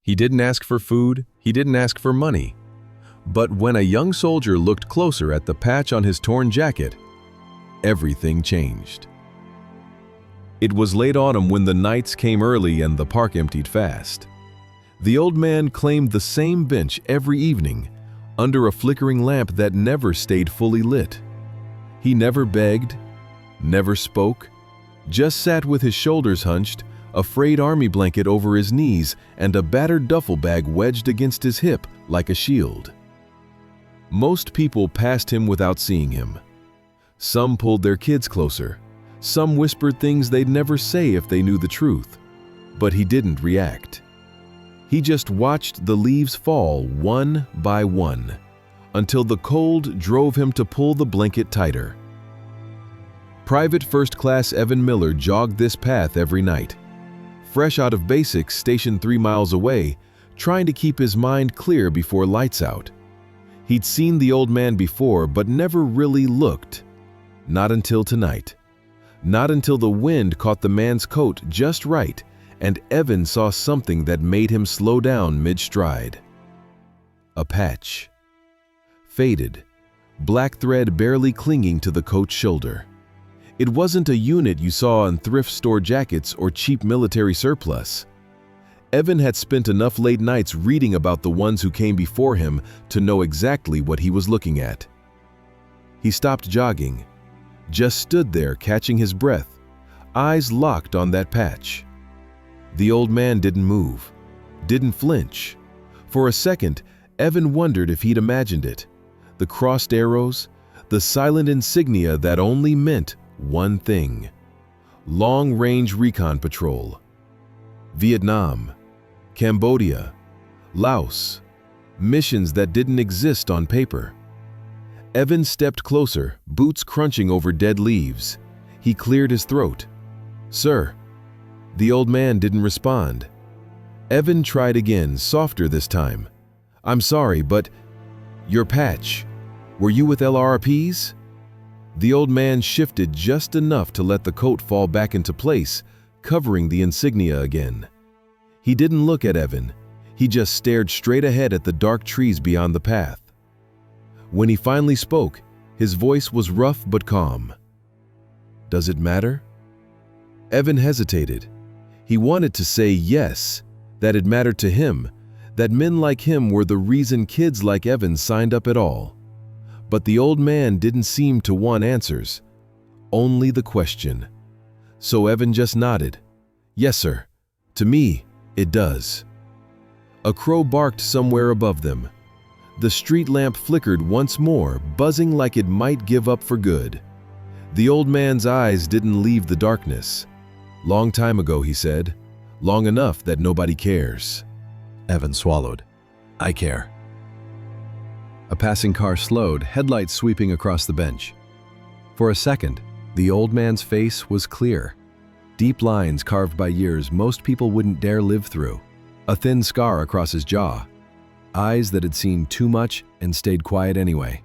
He didn't ask for food, he didn't ask for money. But when a young soldier looked closer at the patch on his torn jacket, everything changed. It was late autumn when the nights came early and the park emptied fast. The old man claimed the same bench every evening, under a flickering lamp that never stayed fully lit. He never begged, never spoke, just sat with his shoulders hunched, a frayed army blanket over his knees, and a battered duffel bag wedged against his hip like a shield. Most people passed him without seeing him. Some pulled their kids closer. Some whispered things they'd never say if they knew the truth. But he didn't react. He just watched the leaves fall one by one, until the cold drove him to pull the blanket tighter. Private First Class Evan Miller jogged this path every night. Fresh out of basics stationed 3 miles away, trying to keep his mind clear before lights out. He'd seen the old man before, but never really looked. Not until tonight. Not until the wind caught the man's coat just right, and Evan saw something that made him slow down mid-stride. A patch. Faded, black thread barely clinging to the coat's shoulder. It wasn't a unit you saw on thrift store jackets or cheap military surplus. Evan had spent enough late nights reading about the ones who came before him to know exactly what he was looking at. He stopped jogging, just stood there catching his breath, eyes locked on that patch. The old man didn't move, didn't flinch. For a second, Evan wondered if he'd imagined it. The crossed arrows, the silent insignia that only meant one thing: long-range recon patrol. Vietnam, Cambodia, Laos, missions that didn't exist on paper. Evan stepped closer, boots crunching over dead leaves. He cleared his throat. "Sir." The old man didn't respond. Evan tried again, softer this time. "I'm sorry, but your patch, were you with LRPs?" The old man shifted just enough to let the coat fall back into place, covering the insignia again. He didn't look at Evan. He just stared straight ahead at the dark trees beyond the path. When he finally spoke, his voice was rough but calm. "Does it matter?" Evan hesitated. He wanted to say yes, that it mattered to him, that men like him were the reason kids like Evan signed up at all. But the old man didn't seem to want answers, only the question. So Evan just nodded. "Yes, sir. To me, it does." A crow barked somewhere above them. The street lamp flickered once more, buzzing like it might give up for good. The old man's eyes didn't leave the darkness. "Long time ago," he said. "Long enough that nobody cares." Evan swallowed. "I care." A passing car slowed, headlights sweeping across the bench. For a second, the old man's face was clear. Deep lines carved by years most people wouldn't dare live through. A thin scar across his jaw. Eyes that had seen too much and stayed quiet anyway.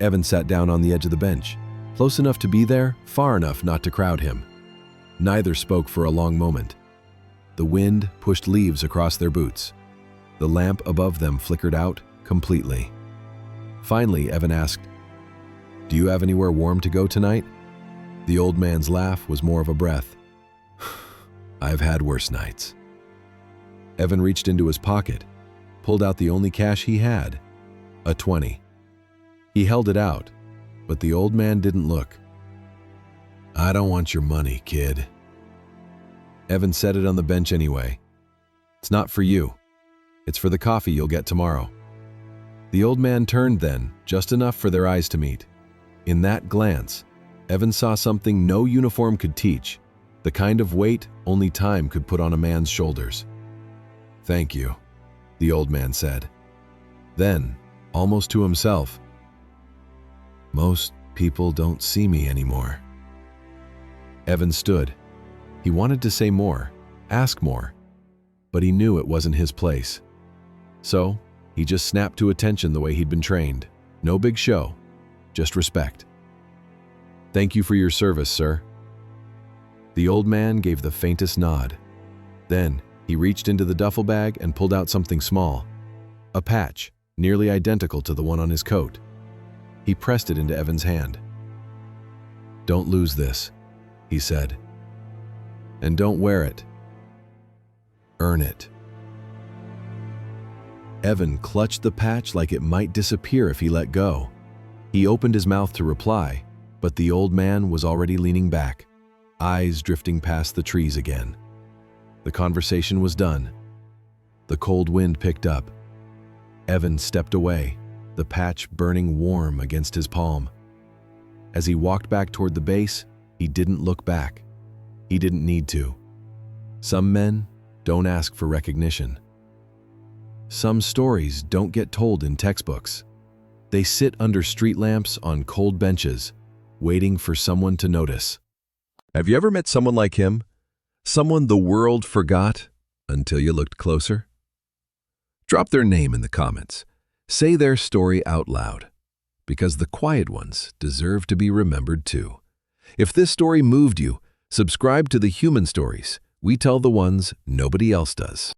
Evan sat down on the edge of the bench, close enough to be there, far enough not to crowd him. Neither spoke for a long moment. The wind pushed leaves across their boots. The lamp above them flickered out completely. Finally, Evan asked, "Do you have anywhere warm to go tonight?" The old man's laugh was more of a breath. "I've had worse nights." Evan reached into his pocket, pulled out the only cash he had, a 20. He held it out, but the old man didn't look. "I don't want your money, kid." Evan set it on the bench anyway. "It's not for you. It's for the coffee you'll get tomorrow." The old man turned then, just enough for their eyes to meet. In that glance, Evan saw something no uniform could teach, the kind of weight only time could put on a man's shoulders. "Thank you," the old man said. Then, almost to himself, "Most people don't see me anymore." Evan stood. He wanted to say more, ask more, but he knew it wasn't his place. So, he just snapped to attention the way he'd been trained. No big show, just respect. "Thank you for your service, sir." The old man gave the faintest nod. Then, He reached into the duffel bag and pulled out something small, a patch, nearly identical to the one on his coat. He pressed it into Evan's hand. "Don't lose this," he said. "And don't wear it. Earn it." Evan clutched the patch like it might disappear if he let go. He opened his mouth to reply, but the old man was already leaning back, eyes drifting past the trees again. The conversation was done. The cold wind picked up. Evan stepped away, the patch burning warm against his palm. As he walked back toward the base, he didn't look back. He didn't need to. Some men don't ask for recognition. Some stories don't get told in textbooks. They sit under street lamps on cold benches, waiting for someone to notice. Have you ever met someone like him? Someone the world forgot until you looked closer? Drop their name in the comments. Say their story out loud, because the quiet ones deserve to be remembered too. If this story moved you, subscribe to the Human Stories. We tell the ones nobody else does.